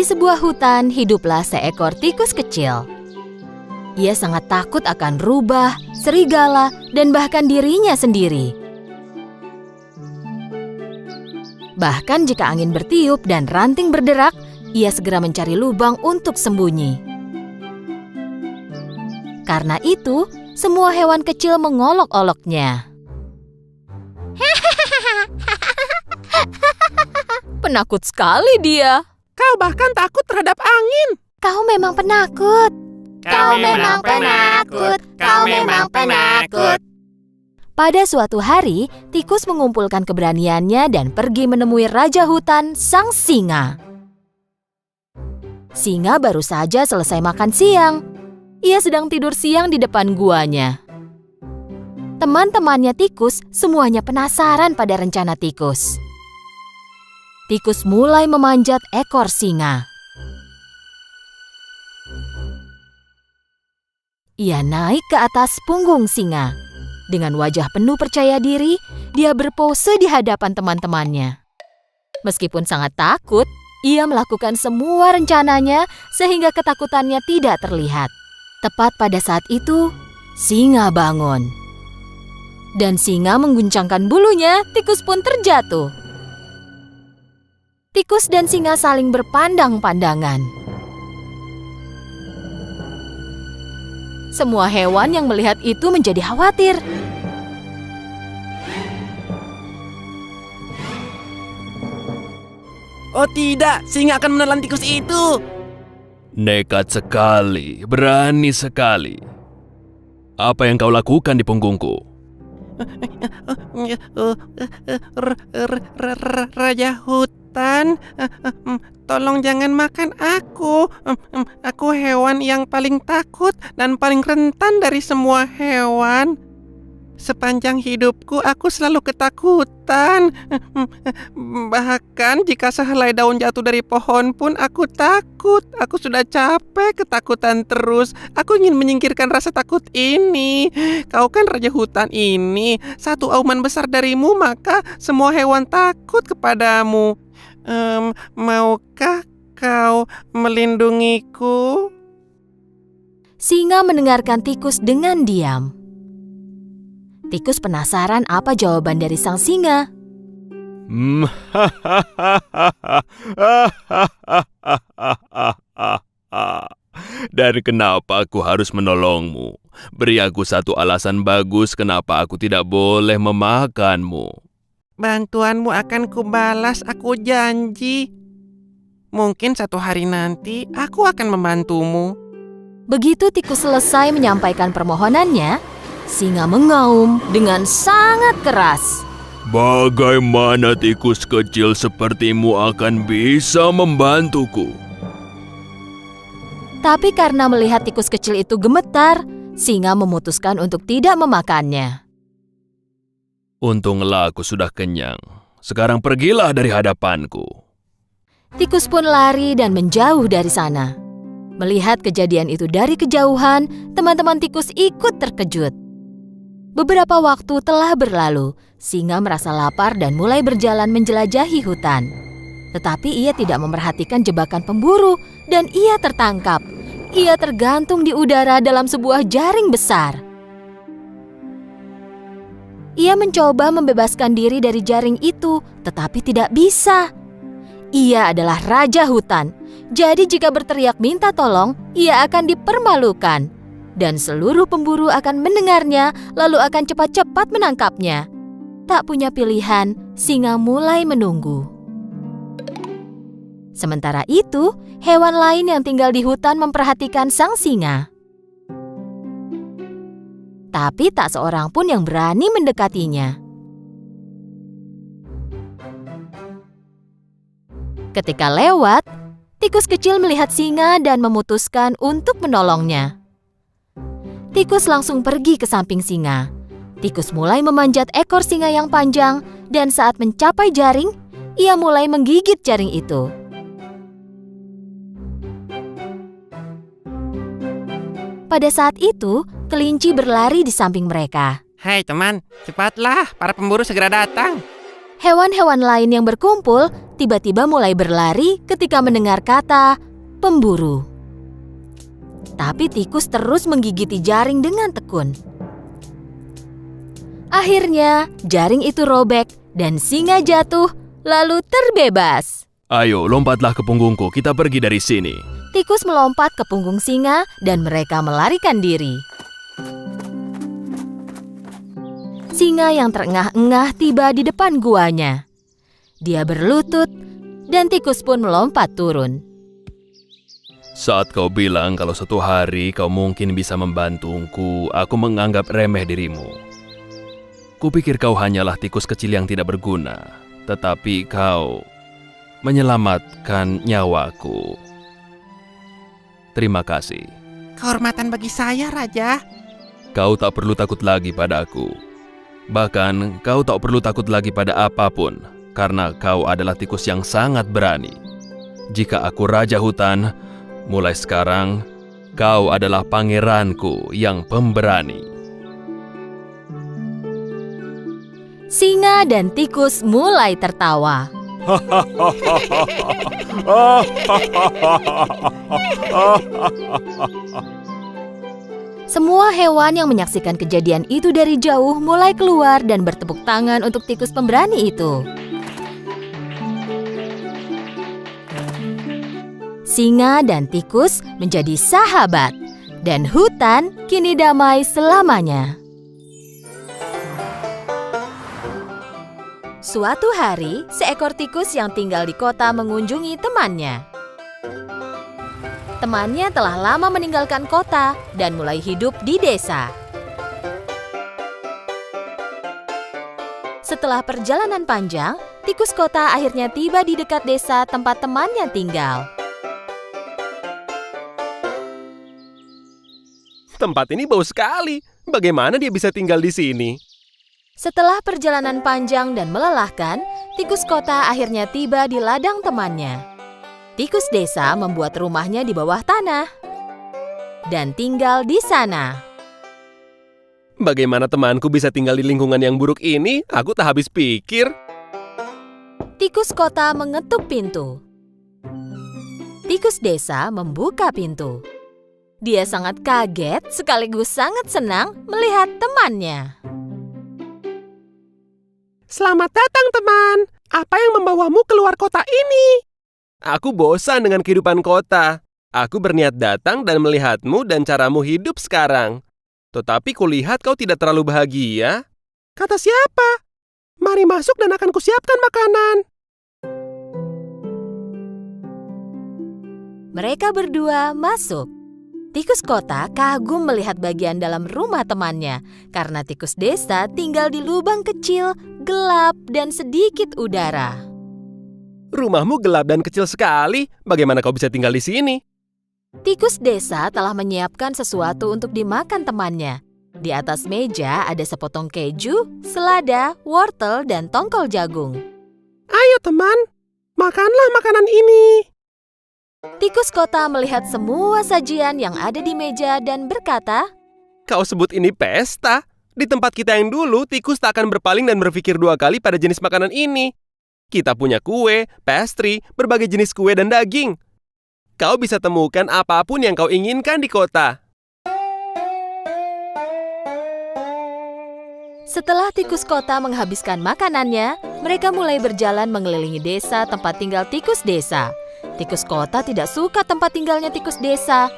Di sebuah hutan hiduplah seekor tikus kecil. Ia sangat takut akan rubah, serigala, dan bahkan dirinya sendiri. Bahkan jika angin bertiup dan ranting berderak, ia segera mencari lubang untuk sembunyi. Karena itu, semua hewan kecil mengolok-oloknya. Penakut sekali dia. Kau bahkan takut terhadap angin. Kau memang penakut. Kau memang penakut. Kau memang penakut. Pada suatu hari, tikus mengumpulkan keberaniannya dan pergi menemui Raja Hutan, sang singa. Singa baru saja selesai makan siang. Ia sedang tidur siang di depan guanya. Teman-temannya tikus semuanya penasaran pada rencana tikus. Tikus mulai memanjat ekor singa. Ia naik ke atas punggung singa. Dengan wajah penuh percaya diri, dia berpose di hadapan teman-temannya. Meskipun sangat takut, ia melakukan semua rencananya sehingga ketakutannya tidak terlihat. Tepat pada saat itu, singa bangun. Dan singa mengguncangkan bulunya, tikus pun terjatuh. Tikus dan singa saling berpandang-pandangan. Semua hewan yang melihat itu menjadi khawatir. Oh tidak, singa akan menelan tikus itu. Nekat sekali, berani sekali. Apa yang kau lakukan di punggungku? Raja hutan, tolong jangan makan aku. Aku hewan yang paling takut dan paling rentan dari semua hewan. Sepanjang hidupku aku selalu ketakutan. Bahkan jika sehelai daun jatuh dari pohon pun aku takut. Aku sudah capek ketakutan terus. Aku ingin menyingkirkan rasa takut ini. Kau kan raja hutan ini. Satu auman besar darimu maka semua hewan takut kepadamu. Maukah kau melindungiku? Singa mendengarkan tikus dengan diam. Tikus penasaran apa jawaban dari sang singa. Dan kenapa aku harus menolongmu? Beri aku satu alasan bagus kenapa aku tidak boleh memakanmu. Bantuanmu akan kubalas, aku janji. Mungkin satu hari nanti aku akan membantumu. Begitu tikus selesai menyampaikan permohonannya, singa mengaum dengan sangat keras. Bagaimana tikus kecil sepertimu akan bisa membantuku? Tapi karena melihat tikus kecil itu gemetar, singa memutuskan untuk tidak memakannya. Untunglah aku sudah kenyang. Sekarang pergilah dari hadapanku. Tikus pun lari dan menjauh dari sana. Melihat kejadian itu dari kejauhan, teman-teman tikus ikut terkejut. Beberapa waktu telah berlalu, singa merasa lapar dan mulai berjalan menjelajahi hutan. Tetapi ia tidak memperhatikan jebakan pemburu dan ia tertangkap. Ia tergantung di udara dalam sebuah jaring besar. Ia mencoba membebaskan diri dari jaring itu, tetapi tidak bisa. Ia adalah raja hutan, jadi jika berteriak minta tolong, ia akan dipermalukan. Dan seluruh pemburu akan mendengarnya, lalu akan cepat-cepat menangkapnya. Tak punya pilihan, singa mulai menunggu. Sementara itu, hewan lain yang tinggal di hutan memperhatikan sang singa. Tapi tak seorang pun yang berani mendekatinya. Ketika lewat, tikus kecil melihat singa dan memutuskan untuk menolongnya. Tikus langsung pergi ke samping singa. Tikus mulai memanjat ekor singa yang panjang dan saat mencapai jaring, ia mulai menggigit jaring itu. Pada saat itu, kelinci berlari di samping mereka. Hai teman, cepatlah, para pemburu segera datang. Hewan-hewan lain yang berkumpul tiba-tiba mulai berlari ketika mendengar kata pemburu. Tapi tikus terus menggigiti jaring dengan tekun. Akhirnya, jaring itu robek dan singa jatuh lalu terbebas. Ayo, lompatlah ke punggungku, kita pergi dari sini. Tikus melompat ke punggung singa dan mereka melarikan diri. Singa yang terengah-engah tiba di depan guanya. Dia berlutut dan tikus pun melompat turun. Saat kau bilang kalau suatu hari kau mungkin bisa membantuku, aku menganggap remeh dirimu. Kupikir kau hanyalah tikus kecil yang tidak berguna, tetapi kau menyelamatkan nyawaku. Terima kasih. Kehormatan bagi saya, Raja. Kau tak perlu takut lagi padaku. Bahkan kau tak perlu takut lagi pada apapun, karena kau adalah tikus yang sangat berani. Jika aku raja hutan, mulai sekarang kau adalah pangeranku yang pemberani. Singa dan tikus mulai tertawa. Semua hewan yang menyaksikan kejadian itu dari jauh mulai keluar dan bertepuk tangan untuk tikus pemberani itu. Singa dan tikus menjadi sahabat, dan hutan kini damai selamanya. Suatu hari, seekor tikus yang tinggal di kota mengunjungi temannya. Temannya telah lama meninggalkan kota dan mulai hidup di desa. Setelah perjalanan panjang, tikus kota akhirnya tiba di dekat desa tempat temannya tinggal. Tempat ini bau sekali. Bagaimana dia bisa tinggal di sini? Setelah perjalanan panjang dan melelahkan, tikus kota akhirnya tiba di ladang temannya. Tikus desa membuat rumahnya di bawah tanah dan tinggal di sana. Bagaimana temanku bisa tinggal di lingkungan yang buruk ini? Aku tak habis pikir. Tikus kota mengetuk pintu. Tikus desa membuka pintu. Dia sangat kaget sekaligus sangat senang melihat temannya. Selamat datang, teman. Apa yang membawamu keluar kota ini? Aku bosan dengan kehidupan kota. Aku berniat datang dan melihatmu dan caramu hidup sekarang. Tetapi kulihat kau tidak terlalu bahagia. Kata siapa? Mari masuk dan akan kusiapkan makanan. Mereka berdua masuk. Tikus kota kagum melihat bagian dalam rumah temannya karena tikus desa tinggal di lubang kecil, gelap, dan sedikit udara. Rumahmu gelap dan kecil sekali. Bagaimana kau bisa tinggal di sini? Tikus desa telah menyiapkan sesuatu untuk dimakan temannya. Di atas meja ada sepotong keju, selada, wortel, dan tongkol jagung. Ayo, teman. Makanlah makanan ini. Tikus kota melihat semua sajian yang ada di meja dan berkata, Kau sebut ini pesta? Di tempat kita yang dulu, tikus tak akan berpaling dan berpikir dua kali pada jenis makanan ini. Kita punya kue, pastry, berbagai jenis kue dan daging. Kau bisa temukan apapun yang kau inginkan di kota. Setelah tikus kota menghabiskan makanannya, mereka mulai berjalan mengelilingi desa tempat tinggal tikus desa. Tikus kota tidak suka tempat tinggalnya tikus desa.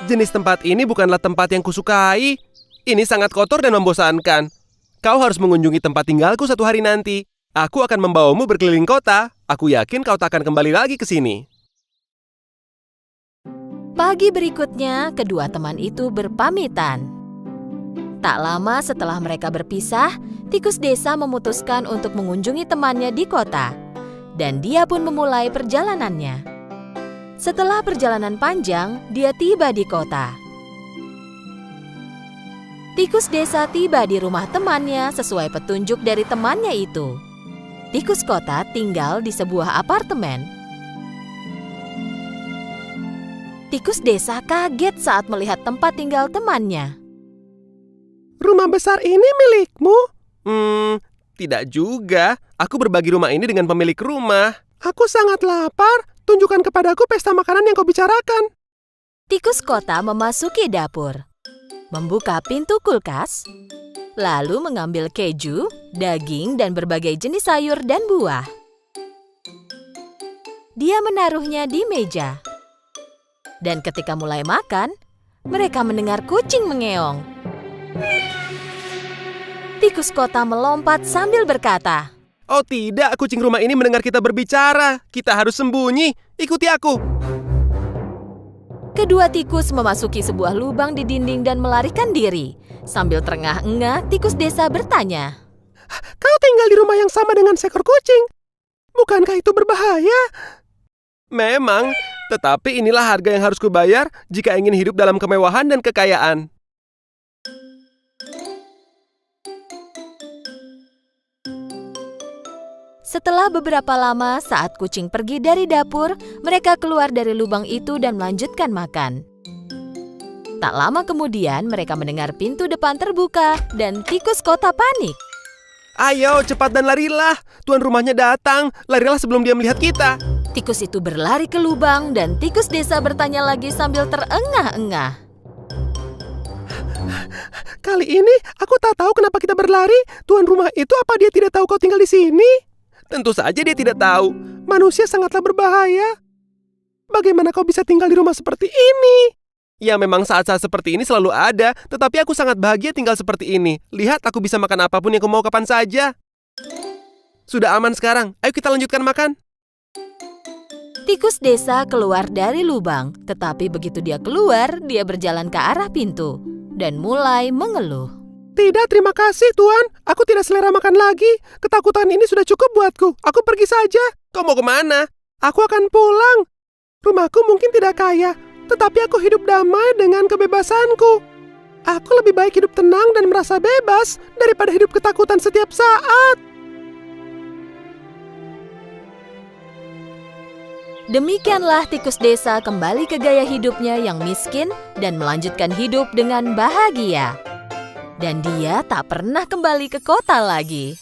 Jenis tempat ini bukanlah tempat yang kusukai. Ini sangat kotor dan membosankan. Kau harus mengunjungi tempat tinggalku suatu hari nanti. Aku akan membawamu berkeliling kota. Aku yakin kau tak akan kembali lagi ke sini. Pagi berikutnya, kedua teman itu berpamitan. Tak lama setelah mereka berpisah, tikus desa memutuskan untuk mengunjungi temannya di kota. Dan dia pun memulai perjalanannya. Setelah perjalanan panjang, dia tiba di kota. Tikus desa tiba di rumah temannya sesuai petunjuk dari temannya itu. Tikus kota tinggal di sebuah apartemen. Tikus desa kaget saat melihat tempat tinggal temannya. Rumah besar ini milikmu? Tidak juga. Aku berbagi rumah ini dengan pemilik rumah. Aku sangat lapar. Tunjukkan kepadaku pesta makanan yang kau bicarakan. Tikus kota memasuki dapur, membuka pintu kulkas, lalu mengambil keju, daging, dan berbagai jenis sayur dan buah. Dia menaruhnya di meja. Dan ketika mulai makan, mereka mendengar kucing mengeong. Tikus kota melompat sambil berkata, Oh tidak, kucing rumah ini mendengar kita berbicara. Kita harus sembunyi. Ikuti aku. kedua tikus memasuki sebuah lubang di dinding dan melarikan diri. Sambil terengah-engah, tikus desa bertanya, Kau tinggal di rumah yang sama dengan seekor kucing. Bukankah itu berbahaya? Memang, tetapi inilah harga yang harus kubayar jika ingin hidup dalam kemewahan dan kekayaan. Setelah beberapa lama, saat kucing pergi dari dapur, mereka keluar dari lubang itu dan melanjutkan makan. Tak lama kemudian, mereka mendengar pintu depan terbuka dan tikus kota panik. Ayo, cepat dan larilah. Tuan rumahnya datang. Larilah sebelum dia melihat kita. Tikus itu berlari ke lubang dan tikus desa bertanya lagi sambil terengah-engah. Kali ini aku tak tahu kenapa kita berlari. Tuan rumah itu apa dia tidak tahu kau tinggal di sini? Tentu saja dia tidak tahu. Manusia sangatlah berbahaya. Bagaimana kau bisa tinggal di rumah seperti ini? Ya memang saat-saat seperti ini selalu ada, tetapi aku sangat bahagia tinggal seperti ini. Lihat, aku bisa makan apapun yang aku mau kapan saja. Sudah aman sekarang, ayo kita lanjutkan makan. Tikus desa keluar dari lubang, tetapi begitu dia keluar, dia berjalan ke arah pintu dan mulai mengeluh. Tidak, terima kasih Tuan. Aku tidak selera makan lagi. Ketakutan ini sudah cukup buatku. Aku pergi saja. Kau mau kemana? Aku akan pulang. Rumahku mungkin tidak kaya, tetapi aku hidup damai dengan kebebasanku. Aku lebih baik hidup tenang dan merasa bebas daripada hidup ketakutan setiap saat. Demikianlah tikus desa kembali ke gaya hidupnya yang miskin dan melanjutkan hidup dengan bahagia. Dan dia tak pernah kembali ke kota lagi.